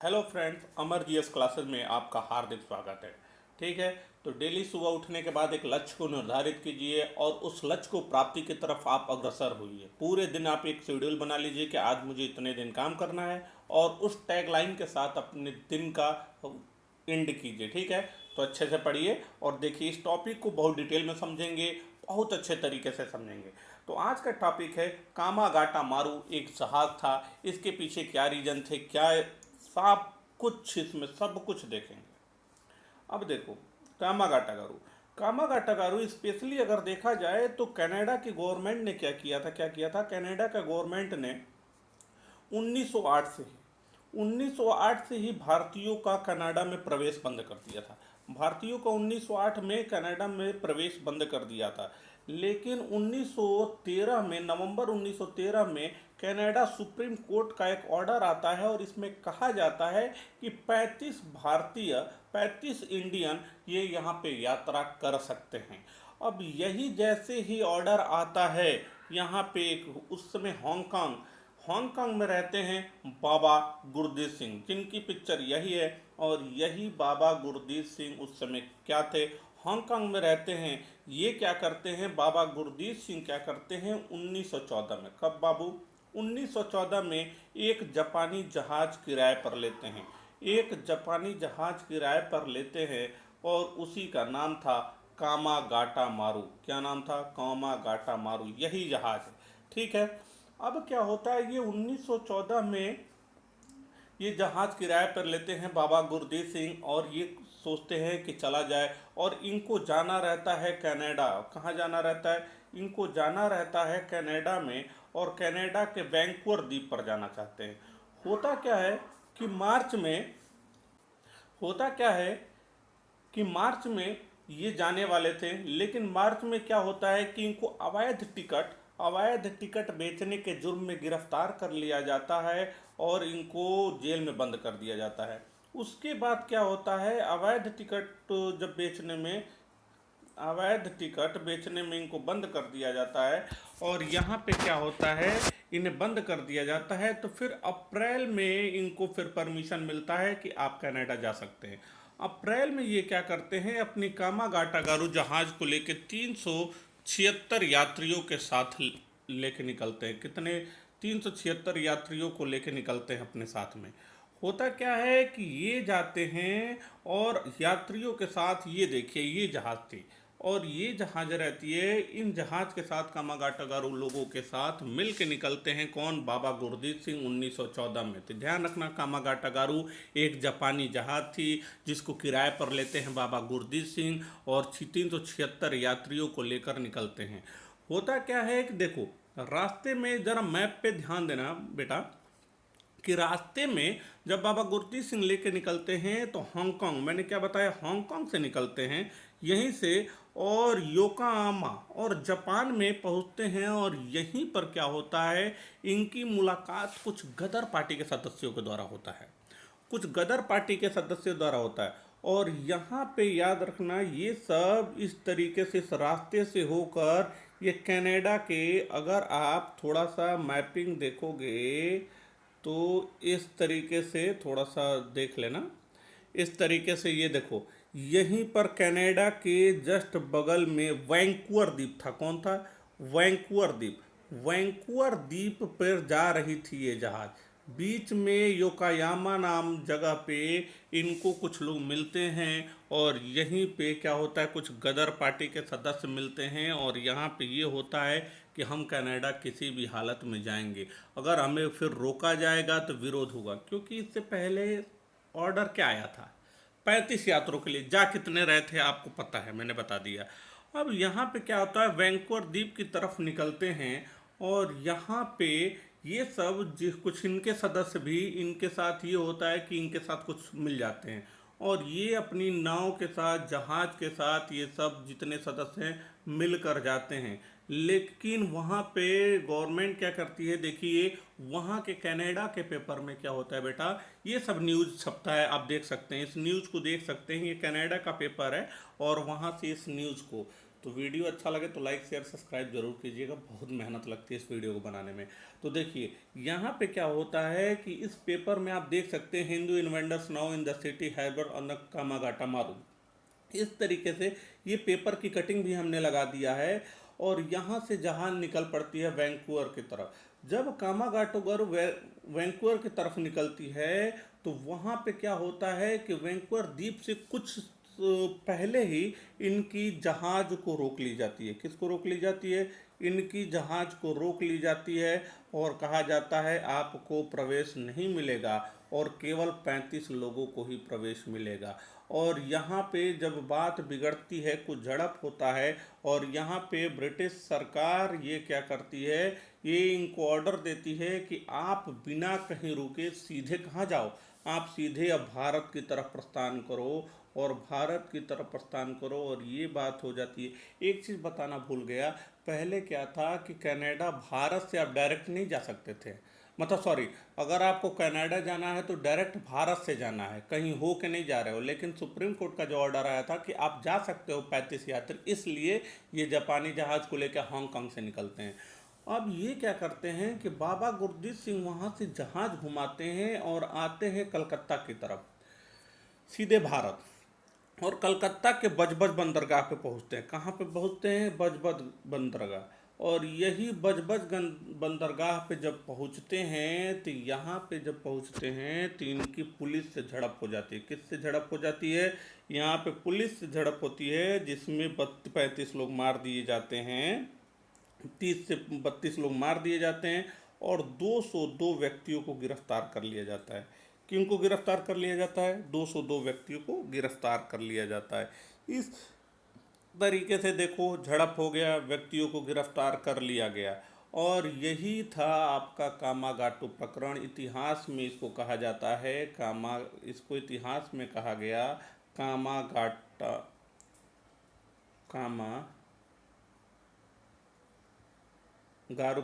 Hello friends, अमर GS classes में आपका हार्दिक स्वागत है। ठीक है, तो डेली सुबह उठने के बाद एक लक्ष्य को निर्धारित कीजिए और उस लक्ष्य को प्राप्ति की तरफ आप अग्रसर होइए। पूरे दिन आप एक शेड्यूल बना लीजिए कि आज मुझे इतने दिन काम करना है और उस टैगलाइन के साथ अपने दिन का एंड कीजिए। ठीक है, तो अच्छे से पढ़िए और देखिए, इस टॉपिक को बहुत डिटेल में समझेंगे, बहुत अच्छे तरीके से समझेंगे। तो आज का टॉपिक है कामागाटा मारू एक जहाज था, इसके पीछे क्या रीजन थे, क्या सब कुछ, इसमें सब कुछ देखेंगे। अब देखो, कामागाटागारू स्पेशली अगर देखा जाए तो कनाडा की गवर्नमेंट ने क्या किया था, कनाडा का गवर्नमेंट ने 1908 से ही 1908 से ही भारतीयों का कनाडा में प्रवेश बंद कर दिया था। भारतीयों का 1908 में कनाडा में प्रवेश बंद कर दिया था, लेकिन 1913 में, नवंबर 1913 में कनाडा सुप्रीम कोर्ट का एक ऑर्डर आता है और इसमें कहा जाता है कि 35 भारतीय, 35 इंडियन ये यहाँ पे यात्रा कर सकते हैं। अब यही जैसे ही ऑर्डर आता है यहाँ पे, उस समय हांगकांग में रहते हैं बाबा गुरदीप सिंह, जिनकी पिक्चर यही है। और यही बाबा गुरदीप सिंह उस समय क्या थे, हांगकांग में रहते हैं। ये क्या करते हैं, बाबा गुरदीप सिंह क्या करते हैं 1914 में, कब बाबू, 1914 में एक जापानी जहाज किराए पर लेते हैं, एक जापानी जहाज किराए पर लेते हैं और उसी का नाम था कामागाटा मारू। क्या नाम था, कामागाटा मारू, यही जहाज है। ठीक है, अब क्या होता है, ये 1914 में ये जहाज किराए पर लेते हैं बाबा गुरदीप सिंह और ये सोचते हैं कि चला जाए, और इनको जाना रहता है कनाडा। कहाँ जाना रहता है इनको, जाना रहता है कनाडा में, और कनाडा के वैंकूवर द्वीप पर जाना चाहते हैं। होता क्या है कि मार्च में होता क्या है कि मार्च में ये जाने वाले थे, लेकिन मार्च में क्या होता है कि इनको अवैध टिकट बेचने के जुर्म में गिरफ्तार कर लिया जाता है और इनको जेल में बंद कर दिया जाता है। उसके बाद क्या होता है, अवैध टिकट बेचने में इनको बंद कर दिया जाता है और यहाँ पे क्या होता है, इन्हें बंद कर दिया जाता है। तो फिर अप्रैल में इनको फिर परमिशन मिलता है कि आप कनाडा जा सकते हैं। अप्रैल में ये क्या करते हैं, अपनी कामागाटागारू जहाज को लेकर 376 यात्रियों के साथ लेके निकलते हैं। कितने, 376 यात्रियों को लेके निकलते हैं अपने साथ में। होता क्या है कि ये जाते हैं और यात्रियों के साथ, ये देखिए ये जहाज थी और ये जहाज रहती है, इन जहाज के साथ कामागाटागारू लोगों के साथ मिल के निकलते हैं। कौन, बाबा गुरदीप सिंह 1914 में। तो ध्यान रखना, कामागाटागारू एक जापानी जहाज थी जिसको किराए पर लेते हैं बाबा गुरदीप सिंह और 376 यात्रियों को लेकर निकलते हैं। होता क्या है कि देखो, रास्ते में जरा मैप पे ध्यान देना बेटा, कि रास्ते में जब बाबा गुरदीप सिंह लेके निकलते हैं तो हांगकांग, मैंने क्या बताया, हांगकांग से निकलते हैं यहीं से, और योकोहामा और जापान में पहुंचते हैं। और यहीं पर क्या होता है, इनकी मुलाकात कुछ गदर पार्टी के सदस्यों के द्वारा होता है, कुछ गदर पार्टी के सदस्यों द्वारा होता है। और यहाँ पे याद रखना, ये सब इस तरीके से, इस रास्ते से होकर ये कनाडा के, अगर आप थोड़ा सा मैपिंग देखोगे तो इस तरीके से थोड़ा सा देख लेना, इस तरीके से ये देखो, यहीं पर कनाडा के जस्ट बगल में वैंकूवर द्वीप था। कौन था, वैंकूवर द्वीप। वैंकूवर द्वीप पर जा रही थी ये जहाज। बीच में योकोयामा नाम जगह पे इनको कुछ लोग मिलते हैं और यहीं पे क्या होता है, कुछ गदर पार्टी के सदस्य मिलते हैं और यहाँ पे ये होता है कि हम कनाडा किसी भी हालत में जाएंगे, अगर हमें फिर रोका जाएगा तो विरोध होगा। क्योंकि इससे पहले ऑर्डर क्या आया था, 35 यात्रियों के लिए। जा कितने रहे थे आपको पता है, मैंने बता दिया। अब यहाँ पे क्या होता है, वैंकूवर द्वीप की तरफ निकलते हैं और यहाँ पे ये सब कुछ इनके सदस्य भी, इनके साथ ये होता है कि इनके साथ कुछ मिल जाते हैं और ये अपनी नाव के साथ, जहाज के साथ, ये सब जितने सदस्य हैं मिलकर जाते हैं। लेकिन वहाँ पे गवर्नमेंट क्या करती है, देखिए वहाँ के कनाडा के पेपर में क्या होता है बेटा, ये सब न्यूज़ छपता है, आप देख सकते हैं, इस न्यूज़ को देख सकते हैं, ये कनाडा का पेपर है और वहाँ से इस न्यूज़ को, तो वीडियो अच्छा लगे तो लाइक शेयर सब्सक्राइब जरूर कीजिएगा, बहुत मेहनत लगती है इस वीडियो को बनाने में। तो देखिए यहाँ पे क्या होता है कि इस पेपर में आप देख सकते हैं, Hindu inventors now in the city Haber on the कामागाटा मारू, इस तरीके से ये पेपर की कटिंग भी हमने लगा दिया है। और यहाँ से जहाज निकल पड़ती है वैंकूवर की तरफ। जब कामागाटोगर वैंकूवर की तरफ निकलती है तो वहाँ पे क्या होता है कि वैंकूवर द्वीप से कुछ पहले ही इनकी जहाज को रोक ली जाती है। किसको रोक ली जाती है? इनकी जहाज को रोक ली जाती है और कहा जाता है आपको प्रवेश नहीं मिलेगा और केवल 35 लोगों को ही प्रवेश मिलेगा। और यहाँ पे जब बात बिगड़ती है, कुछ झड़प होता है और यहाँ पे ब्रिटिश सरकार ये क्या करती है, ये इनको ऑर्डर देती है कि आप बिना कहीं रुके सीधे कहाँ जाओ, आप सीधे अब भारत की तरफ प्रस्थान करो और भारत की तरफ प्रस्थान करो। और ये बात हो जाती है। एक चीज़ बताना भूल गया, पहले क्या था कि कनाडा भारत से आप डायरेक्ट नहीं जा सकते थे, मतलब सॉरी, अगर आपको कनाडा जाना है तो डायरेक्ट भारत से जाना है, कहीं हो के नहीं जा रहे हो। लेकिन सुप्रीम कोर्ट का जो ऑर्डर आया था कि आप जा सकते हो 35 यात्री, इसलिए ये जापानी जहाज को लेकर हांगकांग से निकलते हैं। अब ये क्या करते हैं कि बाबा गुरदीप सिंह वहाँ से जहाज घुमाते हैं और आते हैं कलकत्ता की तरफ, सीधे भारत। और कलकत्ता के बजबज बंदरगाह पे पहुंचते हैं। कहाँ पे पहुंचते हैं? बजबज बंदरगाह। और यही बंदरगाह पे जब पहुंचते हैं तो यहाँ पे जब पहुंचते हैं तो इनकी पुलिस से झड़प हो जाती है। किससे झड़प हो जाती है? यहाँ पे पुलिस से झड़प होती है, जिसमें 35 लोग मार दिए जाते हैं, 30 से 32 लोग मार दिए जाते हैं और 202 व्यक्तियों को गिरफ्तार कर लिया जाता है। किनको गिरफ्तार कर लिया जाता है? 202 व्यक्तियों को गिरफ्तार कर लिया जाता है। इस तरीके से देखो, झड़प हो गया, व्यक्तियों को गिरफ्तार कर लिया गया। और यही था आपका कामागाटो प्रकरण। इतिहास में इसको कहा जाता है इसको इतिहास में कहा गया कामागाटा कामा मारू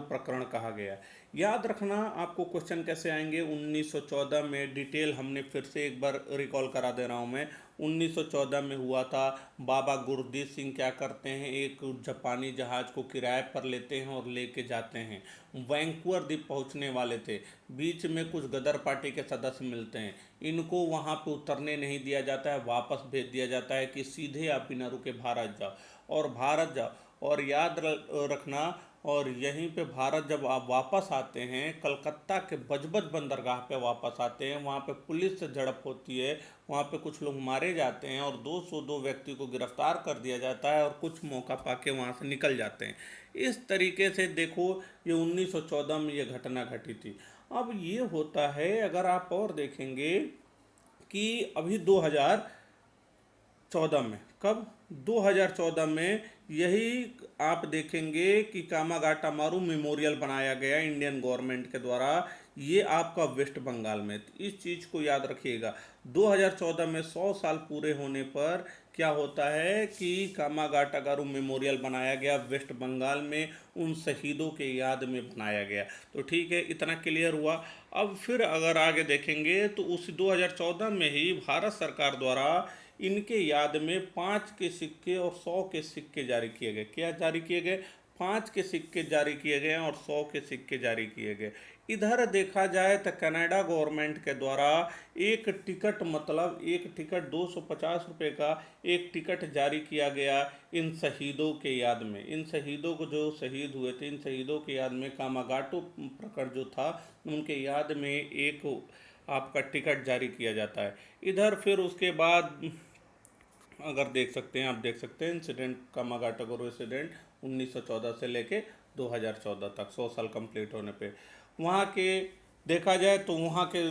प्रकरण कहा गया। याद रखना, आपको क्वेश्चन कैसे आएंगे 1914 में, डिटेल हमने फिर से एक बार रिकॉल करा दे रहा हूँ मैं। 1914 में हुआ था। बाबा गुरदीप सिंह क्या करते हैं, एक जापानी जहाज को किराए पर लेते हैं और लेके जाते हैं। वैंकूवर द्वीप पहुंचने वाले थे, बीच में कुछ गदर पार्टी के सदस्य मिलते हैं, इनको वहां पे उतरने नहीं दिया जाता है, वापस भेज दिया जाता है कि सीधे आप बिना रुके भारत जाओ। और भारत जाओ, और याद रखना, और यहीं पे भारत जब आप वापस आते हैं, कलकत्ता के बजबज बंदरगाह पे वापस आते हैं, वहाँ पे पुलिस से झड़प होती है, वहाँ पे कुछ लोग मारे जाते हैं और 202 व्यक्ति को गिरफ्तार कर दिया जाता है और कुछ मौका पाके वहाँ से निकल जाते हैं। इस तरीके से देखो, ये 1914 में ये घटना घटी थी। अब ये होता है, अगर आप और देखेंगे कि अभी 2014 में, कब? 2014 में यही आप देखेंगे कि कामागाटा मारू मेमोरियल बनाया गया इंडियन गवर्नमेंट के द्वारा, ये आपका वेस्ट बंगाल में। तो इस चीज़ को याद रखिएगा, 2014 में 100 साल पूरे होने पर क्या होता है कि कामागाटा गारू मेमोरियल बनाया गया वेस्ट बंगाल में, उन शहीदों के याद में बनाया गया। तो ठीक है, इतना क्लियर हुआ। अब फिर अगर आगे देखेंगे तो उस 2014 में ही भारत सरकार द्वारा इनके याद में 5 के सिक्के और 100 के सिक्के जारी किए गए। क्या जारी किए गए? 5 के सिक्के जारी किए गए और 100 के सिक्के जारी किए गए। इधर देखा जाए तो कनाडा गवर्नमेंट के द्वारा एक टिकट, मतलब एक टिकट 250 रुपये का एक टिकट जारी किया गया इन शहीदों के याद में। इन शहीदों को, जो शहीद हुए थे, इन शहीदों के याद में कामागाटो प्रकरण जो था, उनके याद में एक आपका टिकट जारी किया जाता है। इधर फिर उसके बाद अगर देख सकते हैं, आप देख सकते हैं इंसिडेंट, कामागाटागोरो इंसिडेंट 1914 से लेके 2014 तक, 100 साल कंप्लीट होने पे वहाँ के देखा जाए तो वहाँ के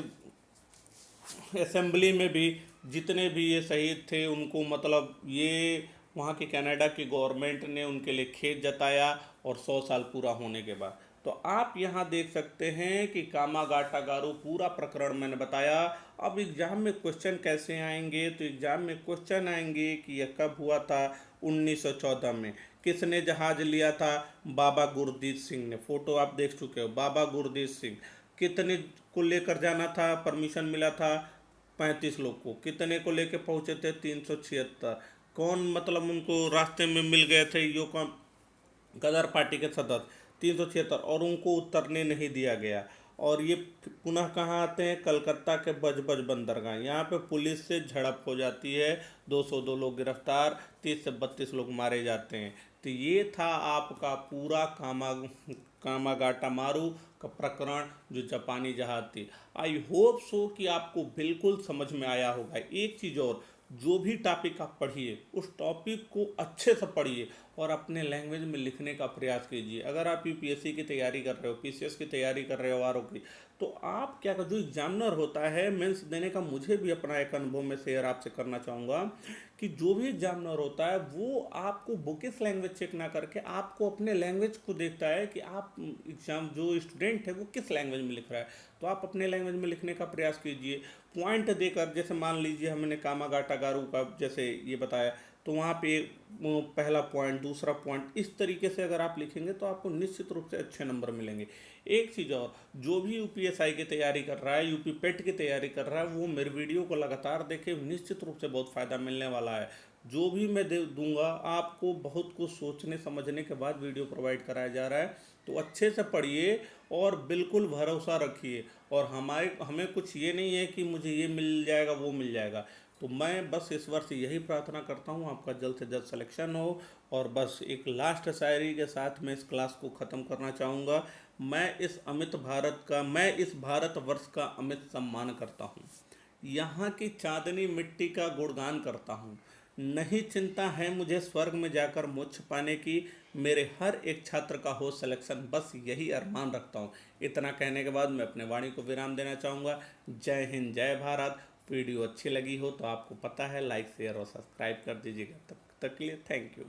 असेंबली में भी जितने भी ये शहीद थे उनको, मतलब ये वहाँ की कनाडा की गवर्नमेंट ने उनके लिए खेद जताया और 100 साल पूरा होने के बाद। तो आप यहाँ देख सकते हैं कि कामागाटा गारू पूरा प्रकरण मैंने बताया। अब एग्जाम में क्वेश्चन कैसे आएंगे, तो एग्जाम में क्वेश्चन आएंगे कि यह कब हुआ था? 1914 में। किसने जहाज लिया था? बाबा गुरदीप सिंह ने। फोटो आप देख चुके हो, बाबा गुरदीप सिंह। कितने को लेकर जाना था, परमिशन मिला था? 35 लोग को। कितने को लेकर पहुंचे थे? 376। कौन मतलब उनको रास्ते में मिल गए थे यो कौन, गदर पार्टी के सदस्य 376, और उनको उतरने नहीं दिया गया। और ये पुनः कहाँ आते हैं, कलकत्ता के बजबज बंदरगाह। यहाँ पे पुलिस से झड़प हो जाती है, 202 लोग गिरफ्तार, 30 से 32 लोग मारे जाते हैं। तो ये था आपका पूरा कामागाटा मारू का प्रकरण, जो जापानी जहाज थी। आई होप सो कि आपको बिल्कुल समझ में आया होगा। एक चीज़ और, जो भी टॉपिक आप पढ़िए उस टॉपिक को अच्छे से पढ़िए और अपने लैंग्वेज में लिखने का प्रयास कीजिए। अगर आप यूपीएससी की तैयारी कर रहे हो, पीसीएस की तैयारी कर रहे हो, आरओ की, तो आप क्या कर, जो एग्जामिनर होता है मेंस देने का, मुझे भी अपना एक अनुभव में शेयर आपसे करना चाहूँगा कि जो भी एग्जामिनर होता है वो आपको बुकिश लैंग्वेज चेक ना करके आपको अपने लैंग्वेज को देखता है कि आप एग्जाम, जो स्टूडेंट है वो किस लैंग्वेज में लिख रहा है। तो आप अपने लैंग्वेज में लिखने का प्रयास कीजिए। पॉइंट देकर, जैसे मान लीजिए हमने कामागाटा गारू का जैसे ये बताया, तो वहाँ पे पहला पॉइंट, दूसरा पॉइंट, इस तरीके से अगर आप लिखेंगे तो आपको निश्चित रूप से अच्छे नंबर मिलेंगे। एक चीज़ और, जो भी यूपीएसआई की तैयारी कर रहा है, यूपी पेट की तैयारी कर रहा है, वो मेरे वीडियो को लगातार देखे, निश्चित रूप से बहुत फ़ायदा मिलने वाला है। जो भी मैं दे दूंगा आपको, बहुत कुछ सोचने समझने के बाद वीडियो प्रोवाइड कराया जा रहा है। तो अच्छे से पढ़िए और बिल्कुल भरोसा रखिए। और हमें कुछ ये नहीं है कि मुझे ये मिल जाएगा वो मिल जाएगा। तो मैं बस इस वर्ष यही प्रार्थना करता हूँ आपका जल्द से जल्द सिलेक्शन हो। और बस एक लास्ट शायरी के साथ मैं इस क्लास को ख़त्म करना चाहूँगा। मैं इस भारतवर्ष का अमित सम्मान करता हूँ। यहाँ की चांदनी मिट्टी का गुणगान करता हूँ। नहीं चिंता है मुझे स्वर्ग में जाकर मोक्ष पाने की, मेरे हर एक छात्र का हो सिलेक्शन, बस यही अरमान रखता हूँ। इतना कहने के बाद मैं अपने वाणी को विराम देना चाहूँगा। जय हिंद, जय भारत। वीडियो अच्छी लगी हो तो आपको पता है लाइक शेयर और सब्सक्राइब कर दीजिएगा। तब तक के लिए थैंक यू।